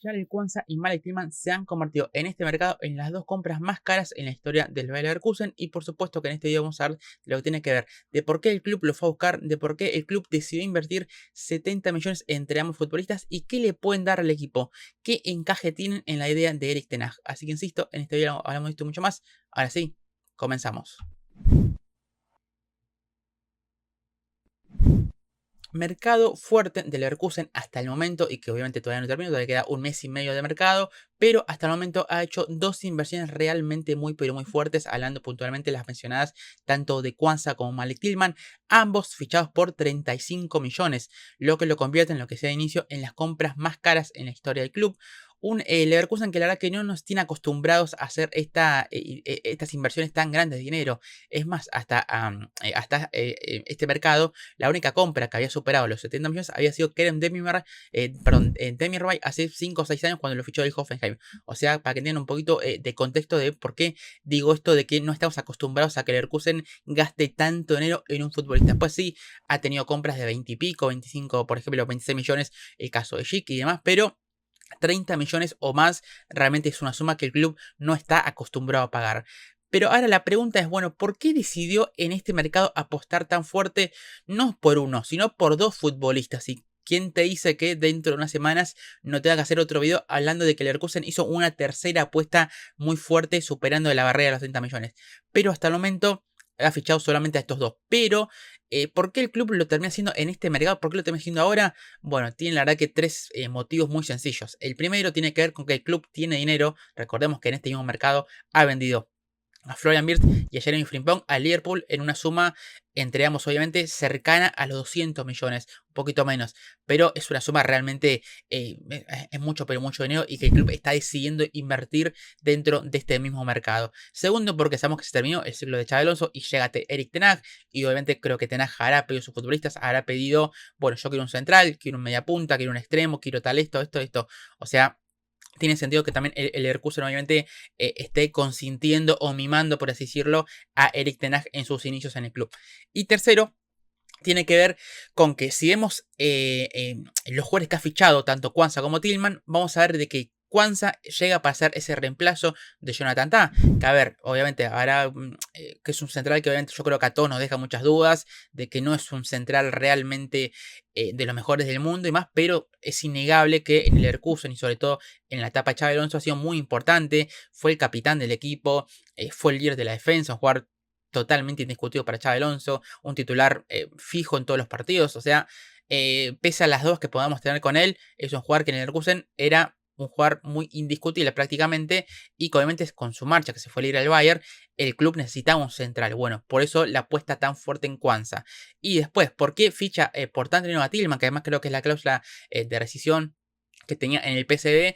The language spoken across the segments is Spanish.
Jarell Quansah y Malik Tillman se han convertido en este mercado en las dos compras más caras en la historia del Bayer Leverkusen, y por supuesto que en este video vamos a ver lo que tiene que ver de por qué el club lo fue a buscar, de por qué el club decidió invertir 70 millones entre ambos futbolistas y qué le pueden dar al equipo, qué encaje tienen en la idea de Erik ten Hag. Así que insisto, en este video hablamos de esto y mucho más. Ahora sí, comenzamos. Mercado fuerte del Leverkusen hasta el momento, y que obviamente todavía no termina, todavía queda un mes y medio de mercado, pero hasta el momento ha hecho dos inversiones realmente muy fuertes, hablando puntualmente de las mencionadas tanto de Quansah como Malik Tillman, ambos fichados por 35 millones, lo que lo convierte en lo que sea de inicio en las compras más caras en la historia del club. Un Leverkusen que la verdad que no nos tiene acostumbrados a hacer estas inversiones tan grandes de dinero. Es más, hasta este mercado, la única compra que había superado los 70 millones había sido Kerem Demirbay hace 5 o 6 años cuando lo fichó el Hoffenheim. O sea, para que tengan un poquito de contexto de por qué digo esto de que no estamos acostumbrados a que el Leverkusen gaste tanto dinero en un futbolista. Pues sí, ha tenido compras de 20 y pico, 25, por ejemplo, 26 millones, el caso de Schick y demás, pero 30 millones o más realmente es una suma que el club no está acostumbrado a pagar. Pero ahora la pregunta es, bueno, ¿por qué decidió en este mercado apostar tan fuerte, no por uno, sino por dos futbolistas? ¿Y quién te dice que dentro de unas semanas no tenga que hacer otro video hablando de que el Leverkusen hizo una tercera apuesta muy fuerte, superando la barrera de los 30 millones? Pero hasta el momento ha fichado solamente a estos dos. Pero, ¿por qué el club lo termina haciendo en este mercado? ¿Por qué lo termina haciendo ahora? Bueno, tiene la verdad que tres motivos muy sencillos. El primero tiene que ver con que el club tiene dinero. Recordemos que en este mismo mercado ha vendido a Florian Wirtz y a Jeremy Frimpong a Liverpool en una suma, entre ambos obviamente, cercana a los 200 millones, un poquito menos, pero es una suma realmente, es mucho, pero mucho dinero, y que el club está decidiendo invertir dentro de este mismo mercado. Segundo, porque sabemos que se terminó el ciclo de Xabi Alonso y llega Erik ten Hag, y obviamente creo que ten Hag hará pedido a sus futbolistas, hará pedido, bueno, yo quiero un central, quiero un mediapunta, quiero un extremo, quiero tal esto, o sea, tiene sentido que también el Leverkusen obviamente esté consintiendo o mimando, por así decirlo, a Erik ten Hag en sus inicios en el club. Y tercero, tiene que ver con que si vemos los jugadores que ha fichado tanto Quansah como Tillman, vamos a ver de que Quansah llega para ser ese reemplazo de Jonathan Tah, que a ver, obviamente ahora que es un central que obviamente yo creo que a todos nos deja muchas dudas, de que no es un central realmente de los mejores del mundo y más, pero es innegable que en el Leverkusen y sobre todo en la etapa de Xabi Alonso ha sido muy importante, fue el capitán del equipo, fue el líder de la defensa, un jugador totalmente indiscutido para Xabi Alonso, un titular fijo en todos los partidos, o sea, pese a las dos que podamos tener con él, es un jugador que en el Leverkusen era un jugador muy indiscutible prácticamente, y que obviamente con su marcha que se fue libre al Bayern, el club necesitaba un central. Bueno, por eso la apuesta tan fuerte en Quansah. Y después, ¿por qué ficha por tanto dinero a Tillman? Que además creo que es la cláusula de rescisión que tenía en el PSV,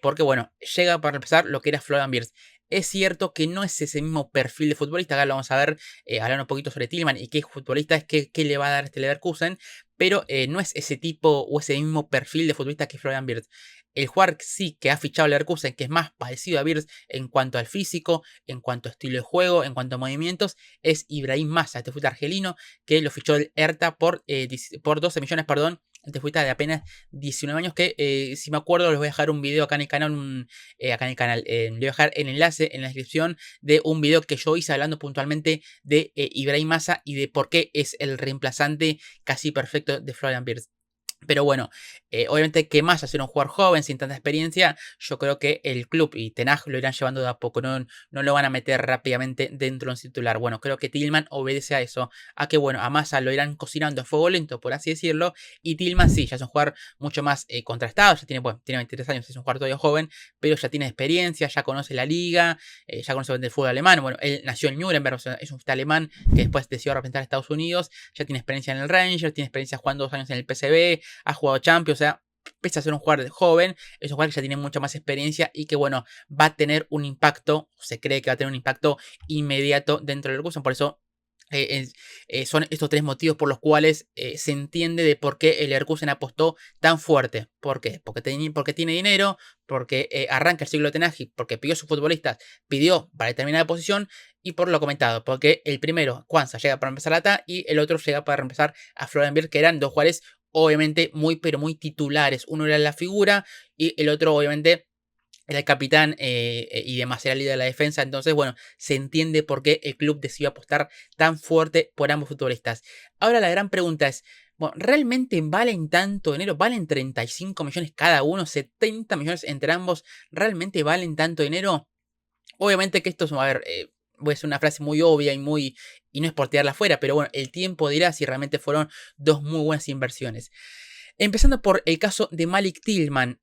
porque bueno, llega para empezar lo que era Florian Wirtz. Es cierto que no es ese mismo perfil de futbolista, acá lo vamos a ver, hablar un poquito sobre Tillman y qué futbolista es, qué le va a dar este Leverkusen, pero no es ese tipo o ese mismo perfil de futbolista que Florian Wirtz. El jugador sí que ha fichado Leverkusen, que es más parecido a Wirtz en cuanto al físico, en cuanto a estilo de juego, en cuanto a movimientos, es Ibrahim Massa, este futbolista argelino que lo fichó el Hertha por 12 millones, perdón. Este futbolista de apenas 19 años que, si me acuerdo, les voy a dejar un video acá en el canal, les voy a dejar el enlace en la descripción de un video que yo hice hablando puntualmente de Ibrahim Massa y de por qué es el reemplazante casi perfecto de Florian Wirtz. Pero bueno, obviamente que más hacer un jugador joven sin tanta experiencia, yo creo que el club y ten Hag lo irán llevando de a poco, no lo van a meter rápidamente dentro de un titular. Bueno, creo que Tillman obedece a eso, a que bueno, a Massa lo irán cocinando a fuego lento, por así decirlo, y Tillman sí, ya es un jugador mucho más contrastado, ya tiene, bueno, tiene 23 años, es un jugador todavía joven, pero ya tiene experiencia, ya conoce la liga, ya conoce el fútbol alemán. Bueno, él nació en Nuremberg, o sea, es un futbolista alemán que después decidió representar a Estados Unidos, ya tiene experiencia en el Rangers, tiene experiencia jugando 2 años en el PSV, ha jugado Champions, o sea, pese a ser un jugador joven, es un jugador que ya tiene mucha más experiencia y que, bueno, va a tener un impacto, se cree que va a tener un impacto inmediato dentro del Leverkusen. Por eso son estos tres motivos por los cuales se entiende de por qué el Leverkusen apostó tan fuerte. ¿Por qué? Porque tiene dinero, porque arranca el siglo de ten Hag, porque pidió a sus futbolistas, pidió para determinada posición, y por lo comentado, porque el primero, Quansah, llega para empezar a Tah y el otro llega para reemplazar a Florian Wirtz, que eran dos jugadores obviamente muy pero muy titulares. Uno era la figura y el otro obviamente era el capitán y demás era el líder de la defensa. Entonces, bueno, se entiende por qué el club decidió apostar tan fuerte por ambos futbolistas. Ahora la gran pregunta es, bueno, ¿realmente valen tanto dinero? ¿Valen 35 millones cada uno? ¿70 millones entre ambos? ¿Realmente valen tanto dinero? Obviamente que esto es, a ver, voy a decir una frase muy obvia y no es por tirarla afuera, pero bueno, el tiempo dirá si realmente fueron dos muy buenas inversiones. Empezando por el caso de Malik Tillman.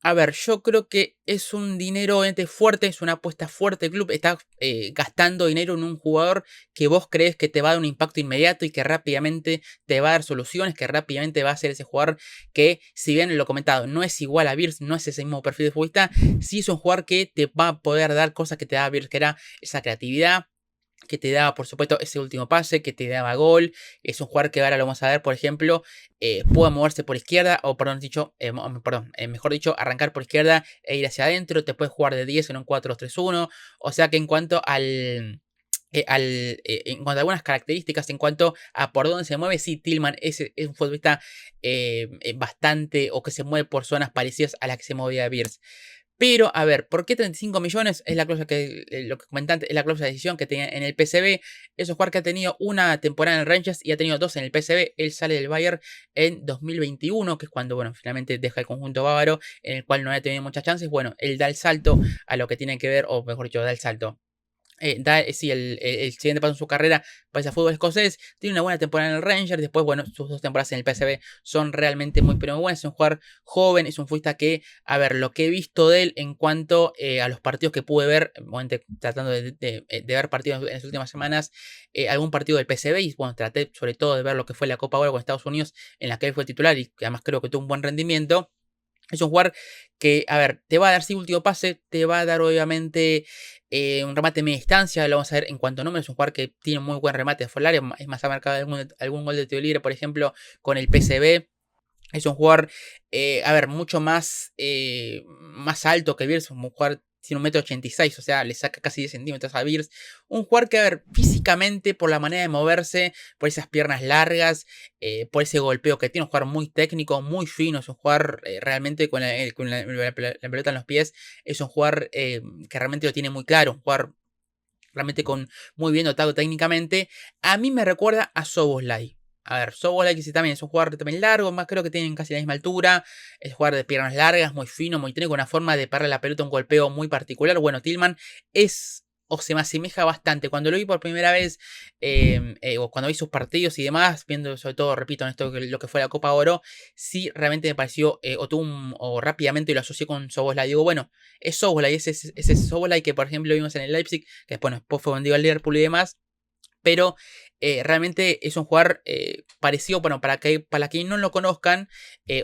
A ver, yo creo que es un dinero obviamente fuerte, es una apuesta fuerte. El club está gastando dinero en un jugador que vos crees que te va a dar un impacto inmediato y que rápidamente te va a dar soluciones, que rápidamente va a ser ese jugador que, si bien lo he comentado, no es igual a Birz, no es ese mismo perfil de futbolista, sí es un jugador que te va a poder dar cosas que te da Birz, que era esa creatividad, que te daba, por supuesto, ese último pase, que te daba gol. Es un jugador que ahora lo vamos a ver, por ejemplo, puede moverse por izquierda, o perdón, mejor dicho, arrancar por izquierda e ir hacia adentro. Te puede jugar de 10 en un 4-3-1. O sea que en cuanto en cuanto a algunas características, en cuanto a por dónde se mueve, sí, Tillman es un futbolista bastante, o que se mueve por zonas parecidas a las que se movía Birz. Pero, a ver, ¿por qué 35 millones? Es la cláusula que, lo que comenté antes, es la cláusula de decisión que tenía en el PSV. Es un jugador que ha tenido una temporada en el Rangers y ha tenido dos en el PSV. Él sale del Bayern en 2021, que es cuando, bueno, finalmente deja el conjunto bávaro, en el cual no había tenido muchas chances. Bueno, él da el salto a lo que tiene que ver, o mejor dicho, da el salto. Sí, el siguiente paso en su carrera pasa a fútbol escocés. Tiene una buena temporada en el Rangers. Después, bueno, sus dos temporadas en el PSV son realmente muy pero muy buenas. Es un jugador joven, es un futbolista que, a ver, lo que he visto de él en cuanto a los partidos que pude ver, tratando de ver partidos en las últimas semanas, algún partido del PSV. Y bueno, traté sobre todo de ver lo que fue la Copa Oro con Estados Unidos, en la que él fue titular y que además creo que tuvo un buen rendimiento. Es un jugador que, a ver, te va a dar sí último pase, te va a dar obviamente un remate de media distancia, lo vamos a ver en cuanto a números. Es un jugador que tiene un muy buen remate de fuera del área, es más, ha marcado algún gol de tiro libre, por ejemplo, con el PSV. Es un jugador, a ver, mucho más alto que Birz. Un jugador tiene 1,86 m, o sea, le saca casi 10 centímetros a Birz. Un jugador que, a ver, físicamente, por la manera de moverse, por esas piernas largas, por ese golpeo que tiene, un jugador muy técnico, muy fino. Es un jugador realmente con la pelota en los pies. Es un jugador que realmente lo tiene muy claro, un jugador realmente muy bien dotado técnicamente. A mí me recuerda a Szoboszlai. A ver, Szoboszlai que sí también es un jugador también largo, más creo que tienen casi la misma altura. Es un jugador de piernas largas, muy fino, muy técnico, con una forma de pararle la pelota, un golpeo muy particular. Bueno, Tillman es, o se me asemeja bastante. Cuando lo vi por primera vez, o cuando vi sus partidos y demás, viendo sobre todo, repito, en esto lo que fue la Copa Oro, sí realmente me pareció, o rápidamente lo asocié con Szoboszlai. Digo, bueno, es Szoboszlai, ese Szoboszlai que por ejemplo vimos en el Leipzig, que después fue vendido al Liverpool y demás. Pero realmente es un jugador parecido, bueno, para quien no lo conozcan,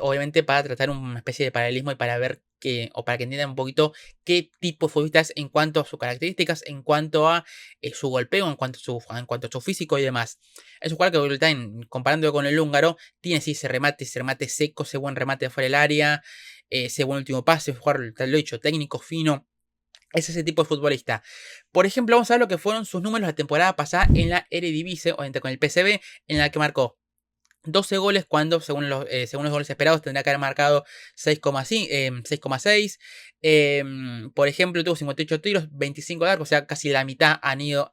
obviamente para tratar una especie de paralelismo y para ver o para que entiendan un poquito qué tipo de futbolista es en cuanto a sus características, en cuanto a su golpeo, en cuanto a su físico y demás. Es un jugador que está comparándolo con el húngaro, tiene sí ese remate seco, ese buen remate de fuera del área, ese buen último pase, un jugador, lo he dicho, técnico, fino. Es ese tipo de futbolista. Por ejemplo, vamos a ver lo que fueron sus números la temporada pasada en la Eredivisie, obviamente con el PSV, en la que marcó 12 goles cuando, según los goles esperados, tendría que haber marcado 6,6. Por ejemplo, tuvo 58 tiros, 25 de arco, o sea, casi la mitad han ido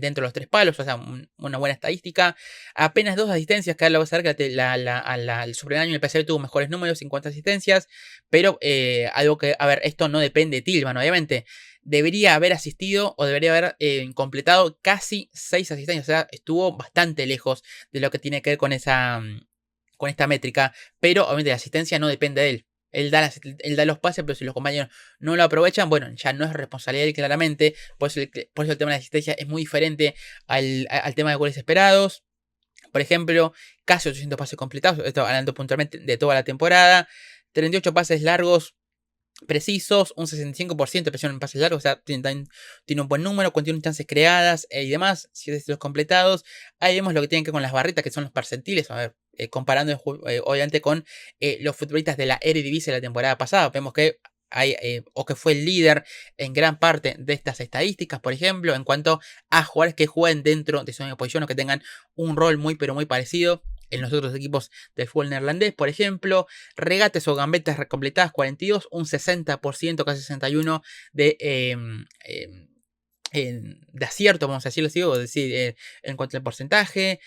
dentro de los tres palos, o sea, una buena estadística. Apenas 2 asistencias, que ahora lo vas a ver que el superaño en el PSV tuvo mejores números, 50 asistencias, pero algo que, a ver, esto no depende de Tillman, obviamente. Debería haber asistido o debería haber completado casi 6 asistencias, o sea, estuvo bastante lejos de lo que tiene que ver con esta métrica, pero obviamente la asistencia no depende de él. Él da los pases, pero si los compañeros no lo aprovechan, bueno, ya no es responsabilidad de él claramente. Por eso el tema de la asistencia es muy diferente al tema de goles esperados. Por ejemplo, casi 800 pases completados, esto hablando puntualmente de toda la temporada. 38 pases largos precisos, un 65% de presión en pases largos, o sea, tiene un buen número, 41 chances creadas y demás, 7 tiros completados. Ahí vemos lo que tienen que ver con las barritas, que son los percentiles, a ver, comparando obviamente con los futbolistas de la Eredivisie de la temporada pasada, vemos que o que fue el líder en gran parte de estas estadísticas, por ejemplo, en cuanto a jugadores que jueguen dentro de su misma posición o que tengan un rol muy pero muy parecido. en los otros equipos del fútbol neerlandés. Por ejemplo, regates o gambetas completadas 42, un 60%, casi 61% de acierto, vamos a decirlo así, o decir, en cuanto al porcentaje.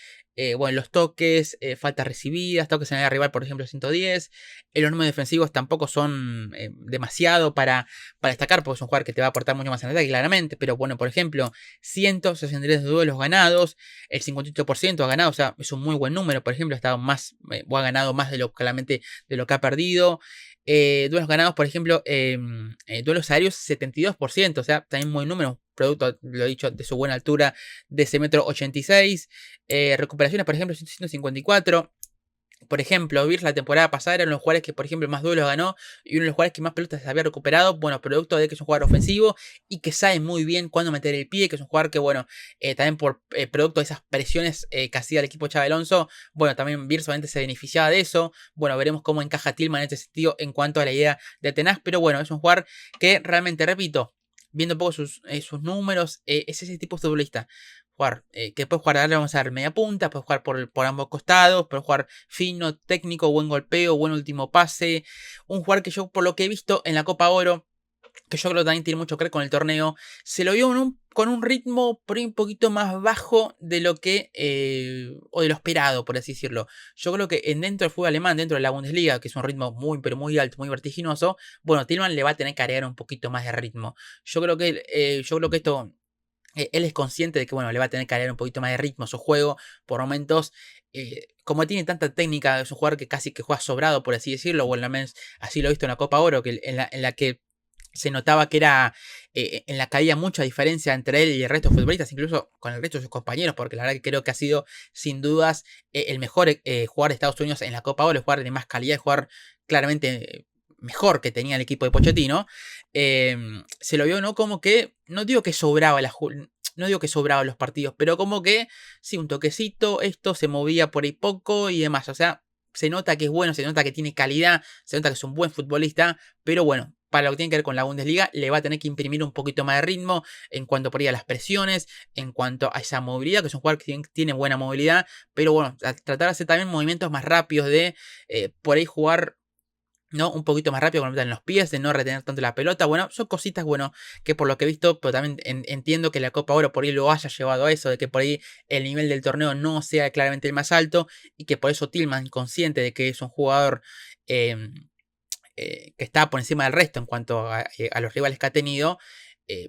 Bueno, los toques, faltas recibidas, toques en el rival, por ejemplo, 110. Los números defensivos tampoco son demasiado para destacar, porque es un jugador que te va a aportar mucho más en ataque, claramente. Pero bueno, por ejemplo, 163 duelos ganados, el 58% ha ganado, o sea, es un muy buen número. Por ejemplo, ha estado más, o ha ganado más de lo claramente de lo que ha perdido. Duelos ganados, por ejemplo, duelos aéreos 72%, o sea, también muy número, producto, lo he dicho, de su buena altura de ese metro 86. Recuperaciones, por ejemplo, 154. Por ejemplo, Birch la temporada pasada era uno de los jugadores que, por ejemplo, más duelos ganó y uno de los jugadores que más pelotas se había recuperado. Bueno, producto de que es un jugador ofensivo y que sabe muy bien cuándo meter el pie, que es un jugador que, bueno, también por producto de esas presiones que hacía el equipo Xabi Alonso, bueno, también Birch obviamente se beneficiaba de eso. Bueno, veremos cómo encaja Tillman en este sentido en cuanto a la idea de Tenaz, pero bueno, es un jugador que realmente, repito, viendo un poco sus números, es ese tipo de futbolista. Jugar, que puede jugar, vamos a ver, media punta, puede jugar por ambos costados, puede jugar fino, técnico, buen golpeo, buen último pase. Un jugador que yo, por lo que he visto en la Copa Oro, que yo creo que también tiene mucho que ver con el torneo, se lo vio con un ritmo por ahí un poquito más bajo de lo que, o de lo esperado, por así decirlo. Yo creo que dentro del fútbol alemán, dentro de la Bundesliga, que es un ritmo muy, pero muy alto, muy vertiginoso, bueno, Tillman le va a tener que agregar un poquito más de ritmo. Yo creo que esto, él es consciente de que, bueno, le va a tener que dar un poquito más de ritmo a su juego por momentos. Como tiene tanta técnica, es un jugador que casi que juega sobrado, por así decirlo, o al menos así lo he visto en la Copa Oro, que en la que se notaba que era en la que había mucha diferencia entre él y el resto de futbolistas, incluso con el resto de sus compañeros, porque la verdad que creo que ha sido sin dudas el mejor jugador de Estados Unidos en la Copa Oro, el jugador de más calidad, el jugador claramente mejor que tenía el equipo de Pochettino. Se lo vio, ¿no? Como que, no digo que sobraba no digo que sobraba los partidos, pero como que, sí, un toquecito, esto se movía por ahí poco y demás. O sea, se nota que es bueno, se nota que tiene calidad, se nota que es un buen futbolista, pero bueno, para lo que tiene que ver con la Bundesliga, le va a tener que imprimir un poquito más de ritmo en cuanto por ahí a las presiones, en cuanto a esa movilidad, que es un jugador que tiene buena movilidad, pero bueno, tratar de hacer también movimientos más rápidos de por ahí jugar, ¿no? Un poquito más rápido con en los pies, de no retener tanto la pelota. Bueno, son cositas, bueno, que por lo que he visto, pero también entiendo que la Copa Oro por ahí lo haya llevado a eso, de que por ahí el nivel del torneo no sea claramente el más alto y que por eso Tillman, consciente de que es un jugador que está por encima del resto en cuanto a los rivales que ha tenido,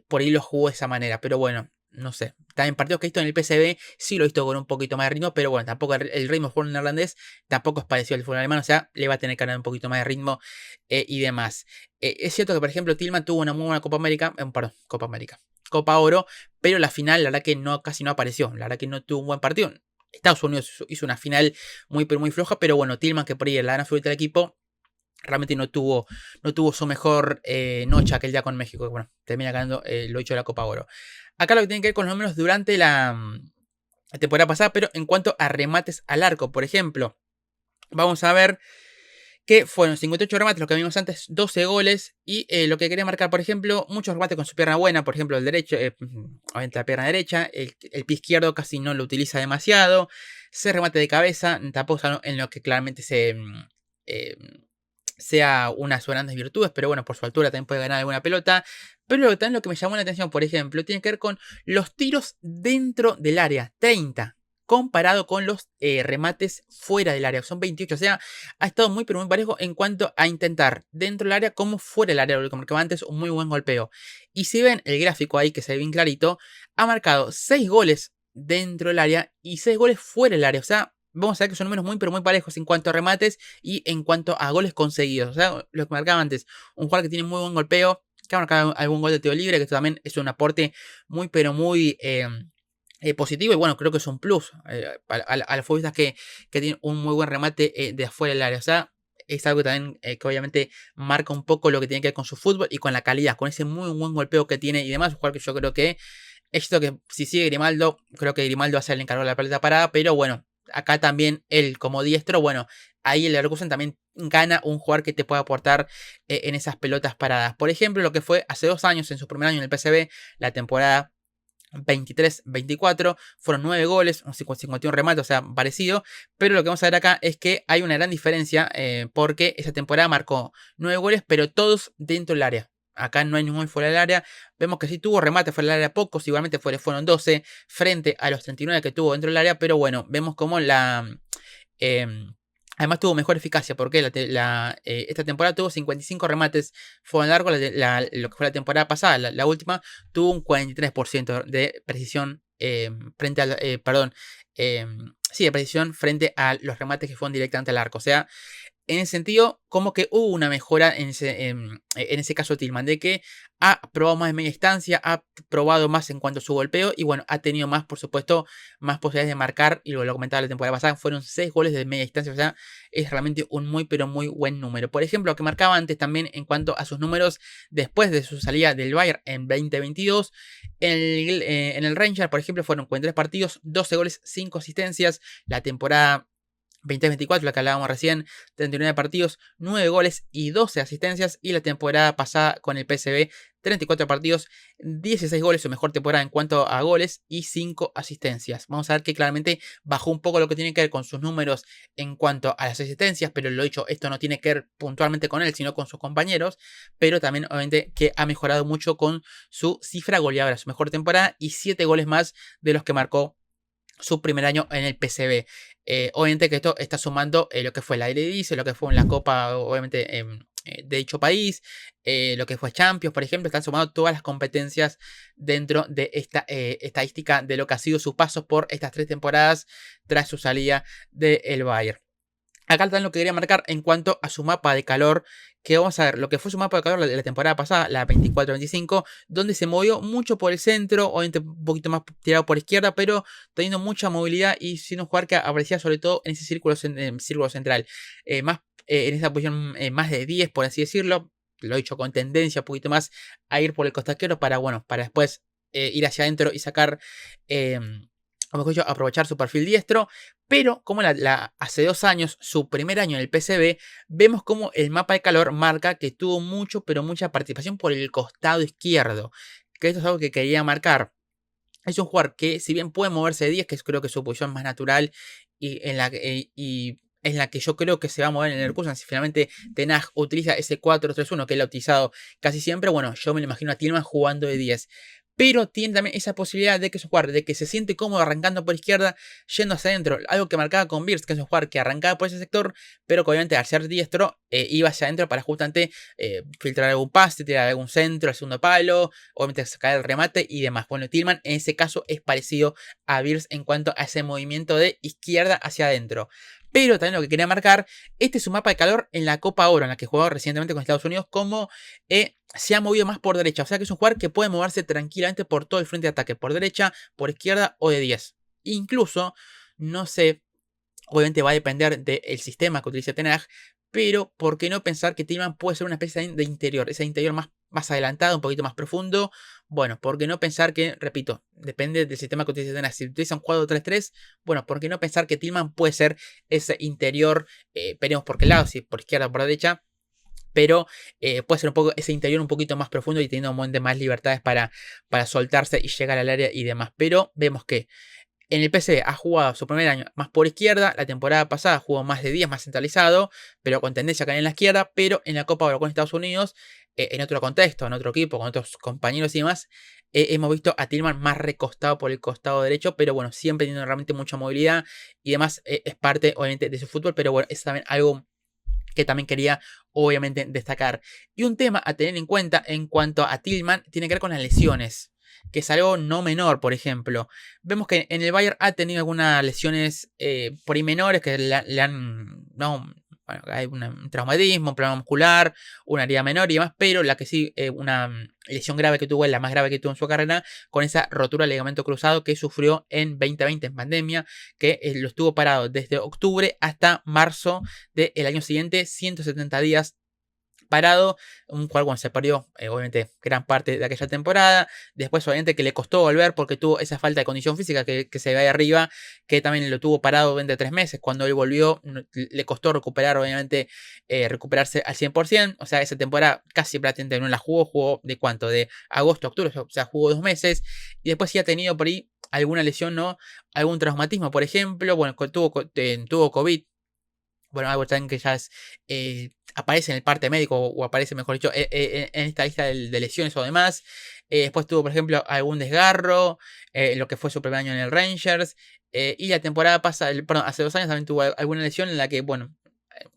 por ahí lo jugó de esa manera. Pero bueno, no sé. También partidos que he visto en el PSV sí lo he visto con un poquito más de ritmo, pero bueno, tampoco el ritmo del fútbol neerlandés tampoco es parecido al fútbol alemán, o sea, le va a tener que ganar un poquito más de ritmo y demás. Es cierto que, por ejemplo, Tillman tuvo una muy buena Copa América, perdón, Copa América, Copa Oro, pero la final, la verdad que no, casi no apareció, la verdad que no tuvo un buen partido. Estados Unidos hizo una final muy, pero muy floja, pero bueno, Tillman, que por ahí la gran favorita del equipo, realmente no tuvo su mejor noche aquel día con México. Bueno, termina ganando lo hecho de la Copa Oro. Acá lo que tiene que ver con los números durante la temporada pasada, pero en cuanto a remates al arco, por ejemplo, vamos a ver que fueron 58 remates, lo que vimos antes, 12 goles. Y lo que quería marcar, por ejemplo, muchos remates con su pierna buena, por ejemplo, el derecho, obviamente la pierna derecha, el pie izquierdo casi no lo utiliza demasiado. Se remate de cabeza, tampoco en lo que claramente sea una de sus grandes virtudes, pero bueno, por su altura también puede ganar alguna pelota. Pero también lo que me llamó la atención, por ejemplo, tiene que ver con los tiros dentro del área, 30, comparado con los remates fuera del área, son 28, o sea, ha estado muy pero muy parejo en cuanto a intentar dentro del área como fuera del área, como que antes un muy buen golpeo. Y si ven el gráfico ahí que se ve bien clarito, ha marcado 6 goles dentro del área y 6 goles fuera del área, o sea, vamos a ver que son números muy pero muy parejos en cuanto a remates y en cuanto a goles conseguidos. O sea, lo que marcaba antes, un jugador que tiene muy buen golpeo, que ha marcado algún gol de tiro libre, que esto también es un aporte muy pero muy positivo. Y bueno, creo que es un plus a los futbolistas que tienen un muy buen remate de afuera del área. O sea, es algo que también que obviamente marca un poco lo que tiene que ver con su fútbol y con la calidad, con ese muy buen golpeo que tiene y demás. Un jugador que yo creo que esto que si sigue Grimaldo, creo que Grimaldo va a ser el encargado de la pelota parada, pero bueno, acá también él como diestro, bueno, ahí el Leverkusen también gana un jugador que te puede aportar en esas pelotas paradas. Por ejemplo, lo que fue hace 2 años, en su primer año en el PSV, la temporada 23-24, fueron 9 goles, un 51 remate, o sea, parecido, pero lo que vamos a ver acá es que hay una gran diferencia porque esa temporada marcó 9 goles, pero todos dentro del área. Acá no hay ningún gol fuera del área. Vemos que sí tuvo remate fuera del área pocos, igualmente fueron 12 frente a los 39 que tuvo dentro del área, pero bueno, vemos como además tuvo mejor eficacia porque esta temporada tuvo 55 remates fuera largo, lo que fue la temporada pasada, la última, tuvo un 43% de precisión frente a, sí, de precisión frente a los remates que fueron directamente al arco. O sea, en ese sentido, como que hubo una mejora en ese caso de Tillman, de que ha probado más en media distancia, ha probado más en cuanto a su golpeo y bueno, ha tenido más, por supuesto, más posibilidades de marcar, y lo comentaba la temporada pasada, fueron 6 goles de media distancia, o sea, es realmente un muy pero muy buen número. Por ejemplo, lo que marcaba antes también en cuanto a sus números después de su salida del Bayern en 2022, en el Rangers, por ejemplo, fueron 43 partidos, 12 goles, 5 asistencias, la temporada 2024, la que hablábamos recién, 39 partidos, 9 goles y 12 asistencias. Y la temporada pasada con el PSV, 34 partidos, 16 goles, su mejor temporada en cuanto a goles y 5 asistencias. Vamos a ver que claramente bajó un poco lo que tiene que ver con sus números en cuanto a las asistencias, pero lo dicho, esto no tiene que ver puntualmente con él, sino con sus compañeros, pero también obviamente que ha mejorado mucho con su cifra goleadora, su mejor temporada y 7 goles más de los que marcó su primer año en el PSV. Obviamente que esto está sumando lo que fue la Eredivisie, lo que fue en la Copa, obviamente, de dicho país, lo que fue Champions, por ejemplo, están sumando todas las competencias dentro de esta estadística de lo que ha sido su paso por estas 3 temporadas tras su salida del Bayern. Acá también lo que quería marcar en cuanto a su mapa de calor, que vamos a ver lo que fue su mapa de calor de la temporada pasada, la 24-25, donde se movió mucho por el centro, obviamente un poquito más tirado por izquierda, pero teniendo mucha movilidad y siendo un jugador que aparecía sobre todo en ese círculo central, en esa posición más de 10, por así decirlo, lo he dicho con tendencia un poquito más a ir por el costachero para, bueno, para después ir hacia adentro y sacar... como mejor dicho, aprovechar su perfil diestro, pero como hace 2 años, su primer año en el PSV, vemos como el mapa de calor marca que tuvo mucho, pero mucha participación por el costado izquierdo, que esto es algo que quería marcar. Es un jugador que, si bien puede moverse de 10, que creo que es su posición más natural y en la que yo creo que se va a mover en el Leverkusen, si finalmente Ten Hag utiliza ese 4-3-1 que él ha utilizado casi siempre, bueno, yo me lo imagino a Tillman jugando de 10. Pero tiene también esa posibilidad de que es un jugador de que se siente cómodo arrancando por izquierda, yendo hacia adentro. Algo que marcaba con Wirtz, que es un jugador que arrancaba por ese sector, pero que obviamente al ser diestro iba hacia adentro para justamente filtrar algún pase, tirar algún centro, al segundo palo, obviamente sacar el remate y demás. Bueno, Tillman en ese caso es parecido a Wirtz en cuanto a ese movimiento de izquierda hacia adentro. Pero también lo que quería marcar, este es su mapa de calor en la Copa Oro, en la que jugó recientemente con Estados Unidos, como se ha movido más por derecha. O sea que es un jugador que puede moverse tranquilamente por todo el frente de ataque, por derecha, por izquierda o de 10. Incluso, no sé, obviamente va a depender del sistema que utilice Ten Hag, pero ¿por qué no pensar que Tillman puede ser una especie de interior? Ese interior más adelantado, un poquito más profundo. Bueno, ¿por qué no pensar que, repito, depende del sistema que utilice Ten Hag? Si utiliza un 4-3-3, bueno, ¿por qué no pensar que Tillman puede ser ese interior? Veremos por qué lado, si por izquierda o por derecha. Pero puede ser un poco ese interior un poquito más profundo y teniendo un montón de más libertades para soltarse y llegar al área y demás. Pero vemos que en el PSV ha jugado su primer año más por izquierda, la temporada pasada jugó más de 10, más centralizado, pero con tendencia a caer en la izquierda, pero en la Copa Oro con Estados Unidos, en otro contexto, en otro equipo, con otros compañeros y demás, hemos visto a Tillman más recostado por el costado derecho, pero bueno, siempre teniendo realmente mucha movilidad y demás, es parte obviamente de su fútbol, pero bueno, es también algo que también quería obviamente destacar. Y un tema a tener en cuenta en cuanto a Tillman tiene que ver con las lesiones, que es algo no menor. Por ejemplo, vemos que en el Bayern ha tenido algunas lesiones por ahí menores que le han... No, bueno, hay un traumatismo, un problema muscular, una herida menor y demás, pero la que sí, una lesión grave que tuvo, es la más grave que tuvo en su carrera, con esa rotura de ligamento cruzado que sufrió en 2020 en pandemia, que lo estuvo parado desde octubre hasta marzo del año siguiente, 170 días parado, un jugador cuando se perdió, obviamente, gran parte de aquella temporada. Después, obviamente, que le costó volver porque tuvo esa falta de condición física que se ve ahí arriba, que también lo tuvo parado durante 3 meses. Cuando él volvió, le costó recuperar, obviamente, recuperarse al 100%. O sea, esa temporada casi prácticamente no la jugó ¿de cuánto? De agosto a octubre, o sea, jugó 2 meses. Y después sí ha tenido por ahí alguna lesión, ¿no? Algún traumatismo, por ejemplo. Bueno, tuvo COVID. Bueno, algo también que ya aparece en el parte médico o aparece, mejor dicho, en esta lista de lesiones o demás. Después tuvo, por ejemplo, algún desgarro, lo que fue su primer año en el Rangers. Y la temporada pasada, perdón, hace 2 años también tuvo alguna lesión en la que, bueno,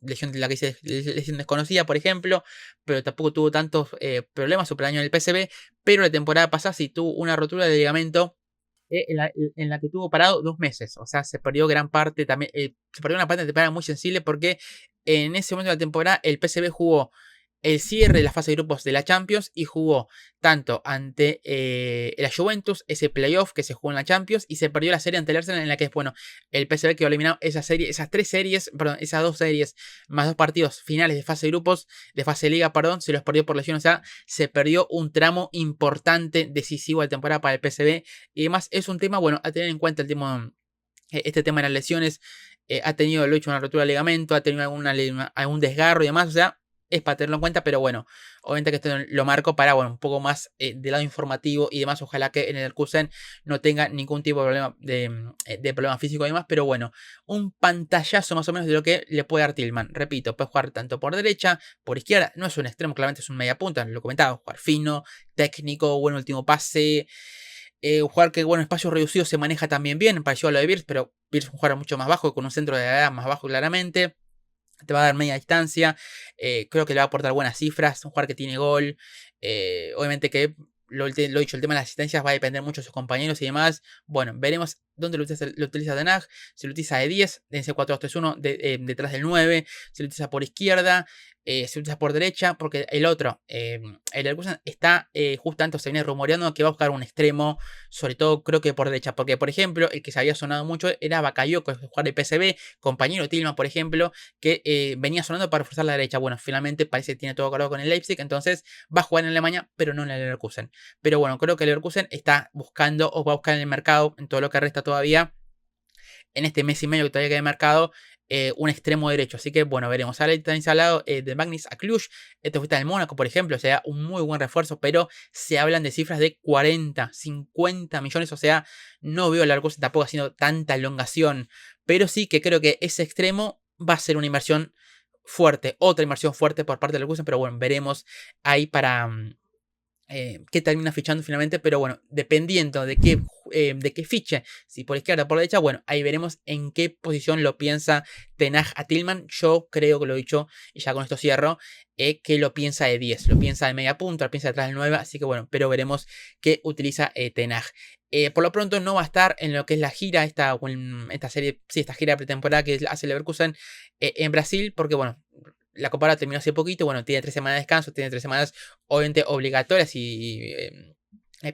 lesión de la que dice lesión desconocida, por ejemplo, pero tampoco tuvo tantos problemas su primer año en el PSV. Pero la temporada pasada sí tuvo una rotura de ligamento en la que tuvo parado 2 meses. O sea, se perdió gran parte también. Se perdió una parte de temporada muy sensible porque en ese momento de la temporada el PSV jugó el cierre de la fase de grupos de la Champions y jugó tanto ante la Juventus, ese playoff que se jugó en la Champions, y se perdió la serie ante el Arsenal en la que, bueno, el PSV quedó eliminado esas 2 series, más 2 partidos finales de fase de grupos, de fase de liga, perdón, se los perdió por lesión. O sea, se perdió un tramo importante, decisivo de temporada para el PSV. Y además es un tema, bueno, a tener en cuenta este tema de las lesiones. Ha tenido, lo he dicho, una rotura de ligamento, ha tenido algún desgarro y demás. O sea, es para tenerlo en cuenta, pero bueno, obviamente que esto lo marco para, bueno, un poco más del lado informativo y demás. Ojalá que en el Leverkusen no tenga ningún tipo de problema de problema físico y demás, pero bueno, un pantallazo más o menos de lo que le puede dar Tillman. Repito, puede jugar tanto por derecha, por izquierda, no es un extremo, claramente es un media punta, lo comentaba, jugar fino, técnico, buen último pase. Un jugador que, bueno, espacio reducido se maneja también bien, parecido a lo de Birz, pero Birz es un jugador mucho más bajo, con un centro de gravedad más bajo claramente. Te va a dar media distancia. Creo que le va a aportar buenas cifras. Un jugador que tiene gol. Obviamente que lo he dicho, el tema de las asistencias va a depender mucho de sus compañeros y demás. Bueno, veremos dónde lo utiliza Ten Hag. Si lo utiliza de 10, de ese 4-2-3-1, detrás del 9. Si lo utiliza por izquierda. Si lo utiliza por derecha. Porque el otro, el Leverkusen, está justamente, se viene rumoreando que va a buscar un extremo. Sobre todo creo que por derecha. Porque, por ejemplo, el que se había sonado mucho era Bakayoko, el jugador de PSV. Compañero de Tillman, por ejemplo, que venía sonando para reforzar la derecha. Bueno, finalmente parece que tiene todo acordado con el Leipzig, entonces va a jugar en Alemania, pero no en el Leverkusen. Pero bueno, creo que el Leverkusen está buscando o va a buscar en el mercado, en todo lo que resta todavía, en este mes y medio que todavía queda de mercado, un extremo derecho. Así que bueno, veremos. Ahora está instalado de Magnis a Cluj. Este fue el Mónaco, por ejemplo. O sea, un muy buen refuerzo, pero se hablan de cifras de 40, 50 millones. O sea, no veo a Leverkusen tampoco haciendo tanta elongación. Pero sí que creo que ese extremo va a ser una inversión fuerte. Otra inversión fuerte por parte de Leverkusen. Pero bueno, veremos ahí para qué termina fichando finalmente, pero bueno, dependiendo de qué fiche, si por izquierda o por derecha, bueno, ahí veremos en qué posición lo piensa Ten Hag a Tillman. Yo creo que lo he dicho, y ya con esto cierro, que lo piensa de 10, lo piensa de media punta, lo piensa detrás del 9, así que bueno, pero veremos qué utiliza Ten Hag. Por lo pronto no va a estar en lo que es la gira, esta serie, sí, esta gira pretemporada que hace Leverkusen en Brasil, porque bueno, la Copa terminó hace poquito, bueno, tiene 3 semanas de descanso, tiene 3 semanas obviamente obligatorias y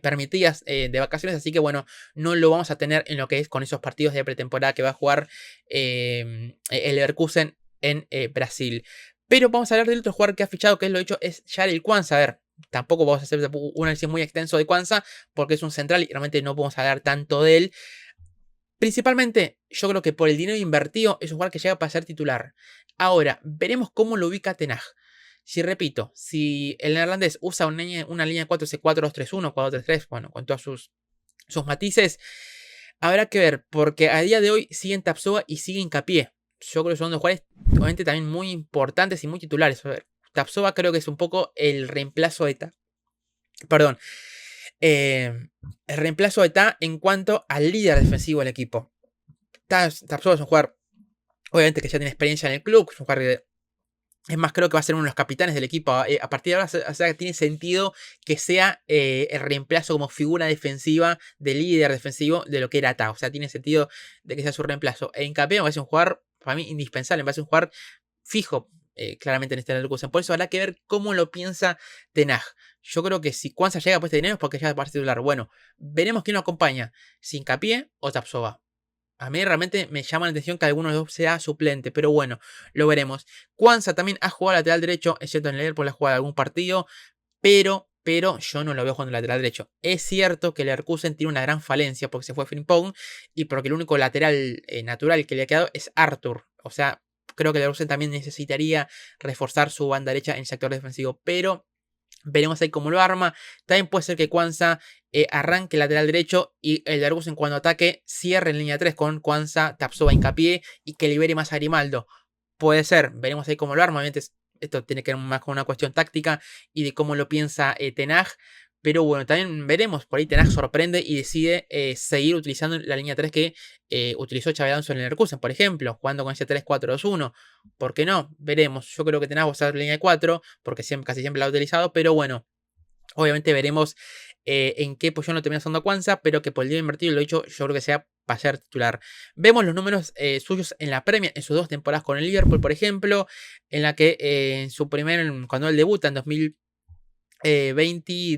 permitidas de vacaciones, así que bueno, no lo vamos a tener en lo que es con esos partidos de pretemporada que va a jugar el Leverkusen en Brasil. Pero vamos a hablar del otro jugador que ha fichado, que es lo dicho, es Jarell Quansah. A ver, tampoco vamos a hacer un análisis muy extenso de Quansah, porque es un central y realmente no podemos hablar tanto de él. Principalmente, yo creo que por el dinero invertido es un jugador que llega para ser titular. Ahora, veremos cómo lo ubica Ten Hag. Si repito, si el neerlandés usa una línea de 4, ese 4-2-3-1, 4-3-3, bueno, con todos sus matices, habrá que ver, porque a día de hoy siguen Tapsoba y sigue Hincapié. Yo creo que son dos jugadores obviamente también muy importantes y muy titulares. A ver, Tapsoba creo que es un poco el reemplazo de Perdón, el reemplazo de Ta en cuanto al líder defensivo del equipo. Tapsoba es un jugador, obviamente, que ya tiene experiencia en el club, es un jugador que, es más, creo que va a ser uno de los capitanes del equipo. A partir de ahora, o sea, tiene sentido que sea el reemplazo como figura defensiva, de líder defensivo de lo que era Ta. O sea, tiene sentido de que sea su reemplazo. En Hincapié me parece un jugador, para mí, indispensable, me parece un jugador fijo. Claramente en este Leverkusen. Por eso habrá que ver cómo lo piensa Ten Hag. Yo creo que si Quansah llega por este dinero es porque ya va a ser titular. Bueno, veremos quién lo acompaña. Si Hincapié o Tapsoba. A mí realmente me llama la atención que alguno de los dos sea suplente, pero bueno, lo veremos. Kwanza también ha jugado lateral derecho, excepto en el Liverpool ha jugado algún partido, pero yo no lo veo jugando lateral derecho. Es cierto que el Leverkusen tiene una gran falencia porque se fue Frimpong y porque el único lateral natural que le ha quedado es Arthur. O sea, creo que el Leverkusen también necesitaría reforzar su banda derecha en el sector defensivo, pero veremos ahí cómo lo arma. También puede ser que Kwanza arranque lateral derecho y el Leverkusen cuando ataque cierre en línea 3 con Kwanza, Tapsoba, Hincapié y que libere más a Grimaldo. Puede ser, veremos ahí cómo lo arma. Obviamente esto tiene que ver más con una cuestión táctica y de cómo lo piensa Ten Hag. Pero bueno, también veremos, por ahí Ten Hag sorprende y decide seguir utilizando la línea 3 que utilizó Xabi Alonso en el Leverkusen, por ejemplo, jugando con ese 3-4-2-1. ¿Por qué no? Veremos. Yo creo que Ten Hag va a usar la línea de 4 porque casi siempre la ha utilizado, pero bueno. Obviamente veremos en qué posición lo termina usando Kwanza, pero que por el día invertido, lo he dicho, yo creo que sea para ser titular. Vemos los números suyos en la Premier, en sus 2 temporadas con el Liverpool, por ejemplo, en la que en su cuando él debuta en 2020,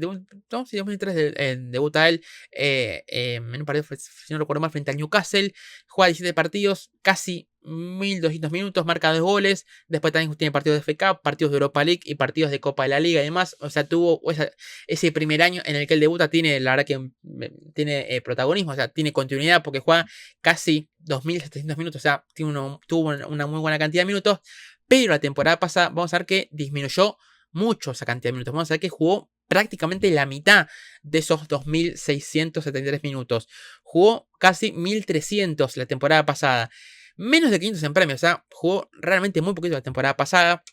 no, sí, 2003 debuta él en un partido, si no recuerdo mal, frente al Newcastle. Juega 17 partidos, casi 1200 minutos, marca 2 goles. Después también tiene partidos de FA Cup, partidos de Europa League y partidos de Copa de la Liga y demás. O sea, tuvo ese primer año en el que él debuta, tiene la verdad que tiene protagonismo, o sea, tiene continuidad porque juega casi 2700 minutos, o sea, tuvo una muy buena cantidad de minutos. Pero la temporada pasada, vamos a ver que disminuyó mucho esa cantidad de minutos. Vamos a ver que jugó prácticamente la mitad de esos 2673 minutos. Jugó casi 1300 la temporada pasada. Menos de 500 en premio. O sea, jugó realmente muy poquito la temporada pasada.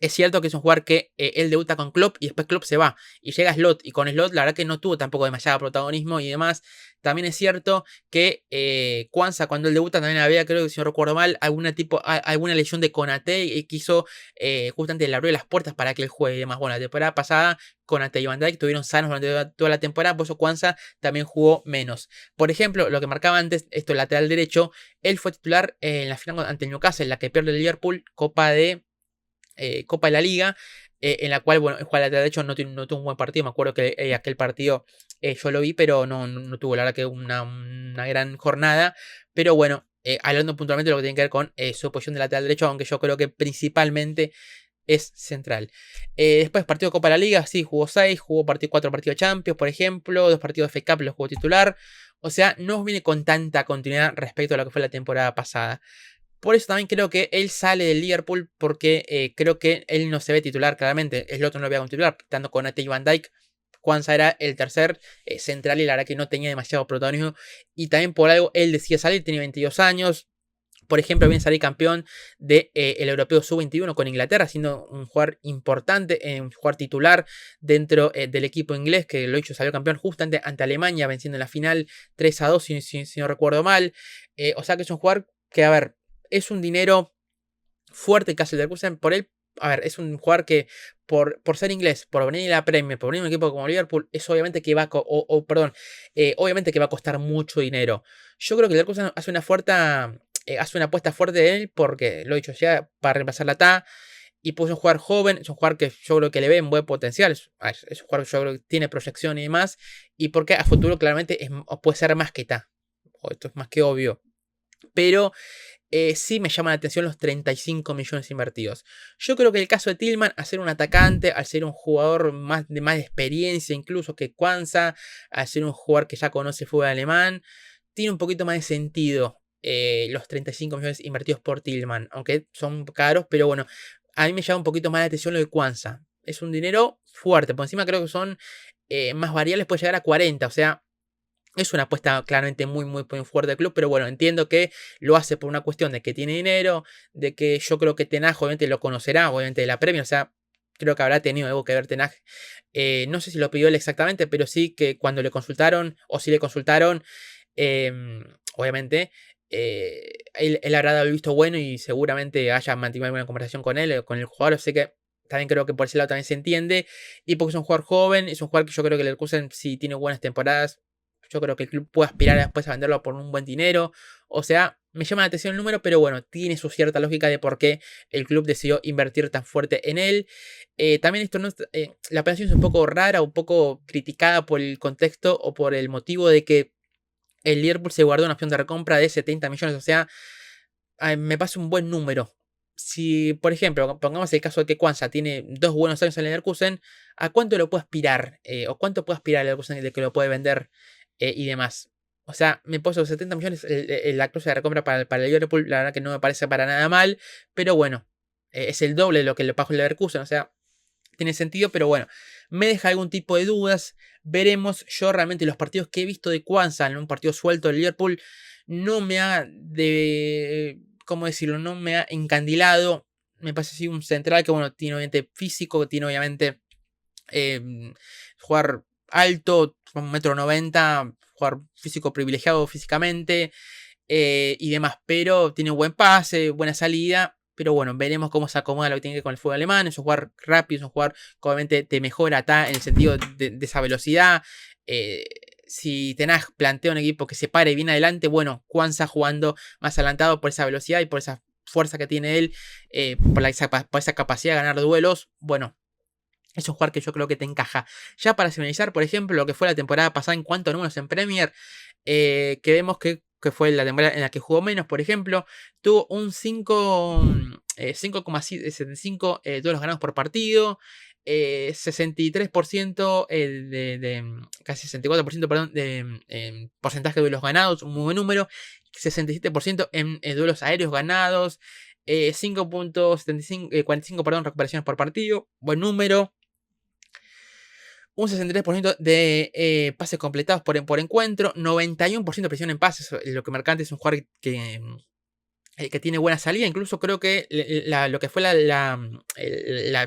Es cierto que es un jugador que él debuta con Klopp y después Klopp se va y llega Slot, y con Slot la verdad que no tuvo tampoco demasiado protagonismo y demás. También es cierto que Kwanza cuando él debuta también había, creo que si no recuerdo mal, alguna lesión de Konate y quiso justamente le abrió las puertas para que él juegue y demás. Bueno, la temporada pasada Konate y Van Dijk tuvieron sanos durante toda la temporada, por eso Kwanza también jugó menos. Por ejemplo, lo que marcaba antes, esto el lateral derecho, él fue titular en la final ante el Newcastle, en la que pierde el Liverpool, Copa de la Liga, en la cual, bueno, el jugador de hecho no tuvo un buen partido. Me acuerdo que aquel partido yo lo vi, pero no tuvo la verdad que una gran jornada. Pero bueno, hablando puntualmente de lo que tiene que ver con su posición de lateral derecho, aunque yo creo que principalmente es central. Después, partido de Copa de la Liga, sí, jugó 6, jugó 4 partidos de Champions, por ejemplo, 2 partidos de FA Cup los jugó titular. O sea, no viene con tanta continuidad respecto a lo que fue la temporada pasada. Por eso también creo que él sale del Liverpool porque creo que él no se ve titular claramente. El otro no lo veía como titular, estando con Ate y Van Dijk. Kwanza era el tercer central y la verdad que no tenía demasiado protagonismo. Y también por algo él decía salir, tiene 22 años. Por ejemplo, viene a salir campeón del Europeo Sub-21 con Inglaterra, siendo un jugador importante, un jugador titular dentro del equipo inglés, que lo hecho salió campeón justamente ante Alemania, venciendo en la final 3-2, si no recuerdo mal. O sea que es un jugador que, a ver, es un dinero fuerte que hace el Leverkusen por él. A ver, es un jugador que por ser inglés, por venir a la Premier, por venir a un equipo como Liverpool, es obviamente que va a, obviamente que va a costar mucho dinero. Yo creo que el Leverkusen hace una apuesta fuerte de él porque, lo he dicho ya, para reemplazar la TA. Y pues es un jugador joven, es un jugador que yo creo que le ve un buen potencial, es un jugador que yo creo que tiene proyección y demás. Y porque a futuro claramente puede ser más que TA. Esto es más que obvio. Pero sí me llama la atención los 35 millones invertidos. Yo creo que el caso de Tillman, al ser un atacante, al ser un jugador de más experiencia incluso que Kwanza, al ser un jugador que ya conoce el fútbol alemán, tiene un poquito más de sentido los 35 millones invertidos por Tillman, aunque son caros, pero bueno, a mí me llama un poquito más la atención lo de Kwanza. Es un dinero fuerte, por encima creo que son más variables, puede llegar a 40, o sea, es una apuesta claramente muy fuerte del club, pero bueno, entiendo que lo hace por una cuestión de que tiene dinero, de que yo creo que Ten Hag obviamente lo conocerá, obviamente de la Premier, o sea, creo que habrá tenido algo que ver Ten Hag. No sé si lo pidió él exactamente, pero sí que cuando le consultaron, o si le consultaron, obviamente, él habrá dado el visto bueno y seguramente haya mantenido alguna conversación con él, con el jugador, así que también creo que por ese lado también se entiende. Y porque es un jugador joven, es un jugador que yo creo que el Leverkusen, si tiene buenas temporadas, yo creo que el club puede aspirar después a venderlo por un buen dinero. O sea, me llama la atención el número, pero bueno, tiene su cierta lógica de por qué el club decidió invertir tan fuerte en él. También esto no la operación es un poco rara, un poco criticada por el contexto o por el motivo de que el Liverpool se guardó una opción de recompra de 70 millones, o sea, me parece un buen número. Si, por ejemplo, pongamos el caso de que Kwanza tiene 2 buenos años en el Leverkusen, ¿a cuánto lo puede aspirar? ¿O cuánto puede aspirar el Leverkusen de que lo puede vender y demás? O sea, me puso 70 millones la cláusula de recompra para el Liverpool, la verdad que no me parece para nada mal, pero bueno, es el doble de lo que le pagó el Leverkusen, o sea, tiene sentido, pero bueno, me deja algún tipo de dudas. Veremos. Yo realmente los partidos que he visto de Kwanza en un partido suelto del Liverpool no me ha ¿cómo decirlo? No me ha encandilado. Me parece así un central que, bueno, tiene obviamente físico, tiene obviamente jugar alto, 1,90 m, jugar físico privilegiado físicamente y demás, pero tiene un buen pase, buena salida. Pero bueno, veremos cómo se acomoda lo que tiene que ver con el fútbol alemán. Es un jugador rápido, es un jugador que obviamente te mejora en el sentido de esa velocidad. Si Ten Hag plantea un equipo que se pare bien adelante, bueno, Kwanza jugando más adelantado por esa velocidad y por esa fuerza que tiene él, por esa capacidad de ganar duelos, bueno, es un jugador que yo creo que te encaja. Ya para finalizar, por ejemplo, lo que fue la temporada pasada en cuanto a números en Premier, que vemos que fue la temporada en la que jugó menos, por ejemplo, tuvo un 5,75 duelos ganados por partido, 63% casi 64%, perdón, de porcentaje de duelos ganados, un muy buen número, 67% en duelos aéreos ganados, 5,45 perdón, recuperaciones por partido, buen número. Un 63% de pases completados por encuentro, 91% de presión en pases, lo que marca es un jugador que tiene buena salida. Incluso creo que lo que fue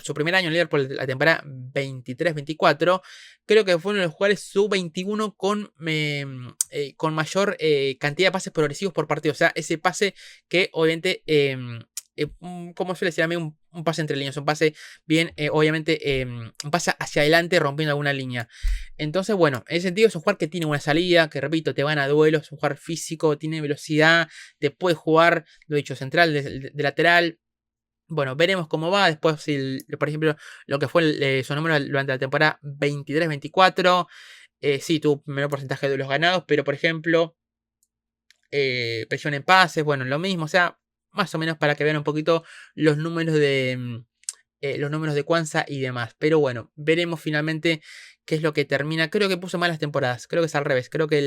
su primer año en Liverpool, la temporada 23-24, creo que fue uno de los jugadores sub-21 con mayor cantidad de pases progresivos por partido. O sea, ese pase que obviamente como suele decir a mí, un pase entre líneas, un pase bien, obviamente, un pase hacia adelante rompiendo alguna línea. Entonces, bueno, en ese sentido es un jugador que tiene buena salida, que repito, te gana duelos, es un jugador físico, tiene velocidad, te puede jugar, lo he dicho, central, de lateral. Bueno, veremos cómo va. Después, si, por ejemplo, lo que fue su número durante la temporada 23-24, sí, tuvo menor porcentaje de duelos ganados, pero por ejemplo, presión en pases, bueno, lo mismo, o sea, más o menos para que vean un poquito los números de Kwanza y demás. Pero bueno, veremos finalmente qué es lo que termina. Creo que puso malas temporadas, creo que es al revés, creo que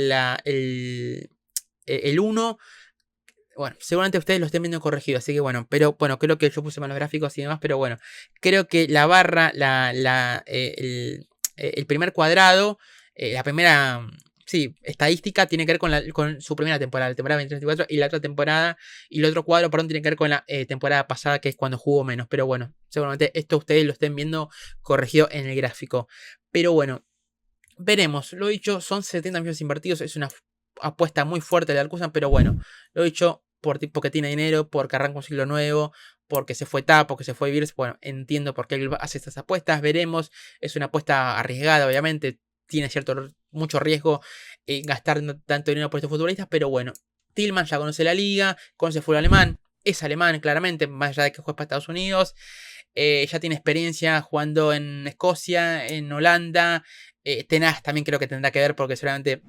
el 1, bueno, seguramente ustedes lo estén viendo corregido, así que bueno, pero bueno, creo que yo puse malos gráficos y demás, pero bueno, creo que la barra, el primer cuadrado, la primera, sí, estadística tiene que ver con su primera temporada, la temporada 23-24, y la otra temporada, y el otro cuadro, perdón, tiene que ver con la temporada pasada, que es cuando jugó menos, pero bueno, seguramente esto ustedes lo estén viendo corregido en el gráfico. Pero bueno, veremos, lo dicho, son 70 millones invertidos, es una apuesta muy fuerte de Leverkusen, pero bueno, lo dicho, porque tiene dinero, porque arranca un ciclo nuevo, porque se fue TAP, porque se fue Virs, bueno, entiendo por qué él hace estas apuestas, veremos, es una apuesta arriesgada, obviamente, tiene mucho riesgo gastar tanto dinero por estos futbolistas, pero bueno, Tillman ya conoce la liga, conoce el fútbol alemán, es alemán claramente, más allá de que juega para Estados Unidos, ya tiene experiencia jugando en Escocia, en Holanda, Ten Hag también creo que tendrá que ver porque seguramente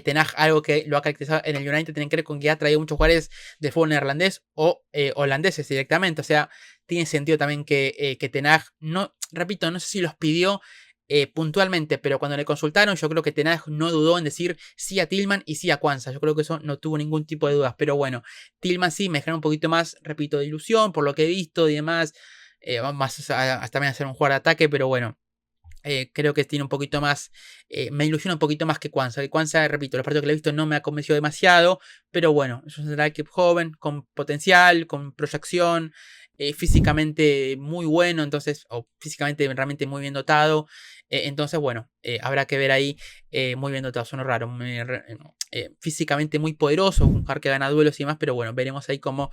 Ten Hag, algo que lo ha caracterizado en el United, tiene que ver con que ha traído muchos jugadores de fútbol neerlandés o holandeses directamente. O sea, tiene sentido también que Ten Hag, no, repito, no sé si los pidió puntualmente, pero cuando le consultaron, yo creo que Ten Hag no dudó en decir sí a Tillman y sí a Kwanza. Yo creo que eso no tuvo ningún tipo de dudas. Pero bueno, Tillman sí me genera un poquito más, repito, de ilusión por lo que he visto y demás. Más a también a ser un jugador de ataque, pero bueno. Creo que tiene un poquito más, me ilusiona un poquito más que Kwanza. Que Kwanza, repito, los partidos que le he visto no me ha convencido demasiado, pero bueno, es un central que joven, con potencial, con proyección, físicamente muy bueno, entonces, o físicamente realmente muy bien dotado. Entonces, bueno, habrá que ver ahí, muy bien dotado, suena raro, físicamente muy poderoso, un jugador que gana duelos y demás, pero bueno, veremos ahí cómo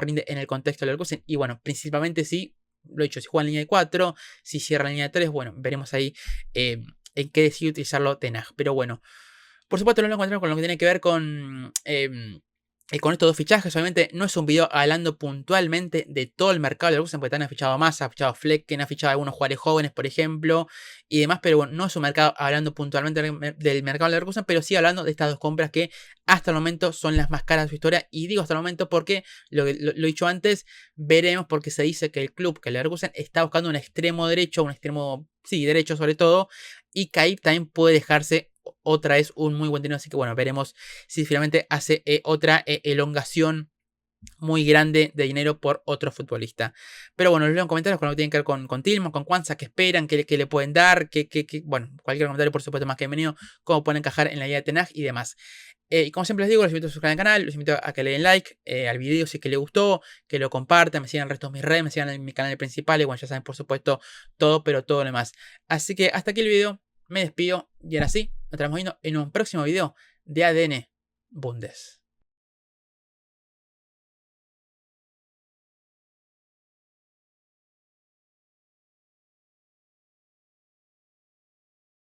rinde en el contexto del Leverkusen. Y bueno, principalmente sí. Lo he dicho, si juega en línea de 4, si cierra en línea de 3, bueno, veremos ahí en qué decide utilizarlo Ten Hag. Pero bueno, por supuesto no lo encontramos con lo que tiene que ver con con estos dos fichajes, obviamente no es un video hablando puntualmente de todo el mercado de Leverkusen, porque también ha fichado Massa, ha fichado Flecken, ha fichado algunos jugadores jóvenes, por ejemplo, y demás, pero bueno, no es un mercado hablando puntualmente del mercado de Leverkusen, pero sí hablando de estas dos compras que hasta el momento son las más caras de su historia, y digo hasta el momento porque, lo he dicho antes, veremos porque se dice que el club, que el Leverkusen, está buscando un extremo derecho, un extremo, sí, derecho sobre todo, y Caip también puede dejarse otra vez un muy buen dinero, así que bueno, veremos si finalmente hace otra elongación muy grande de dinero por otro futbolista. Pero bueno, los leo en comentarios con lo que tienen que ver con Tillman, con Kwanzaa, qué esperan, qué le pueden dar, bueno, cualquier comentario por supuesto más que bienvenido, cómo pueden encajar en la idea de Ten Hag y demás. Y como siempre les digo, los invito a suscribirse al canal, los invito a que le den like al video si es que les gustó, que lo compartan, me sigan en el resto de mis redes, me sigan en mi canal principal y bueno, ya saben por supuesto todo, pero todo lo demás. Así que hasta aquí el video, me despido y ahora sí, nos estaremos viendo en un próximo video de ADN Bundes.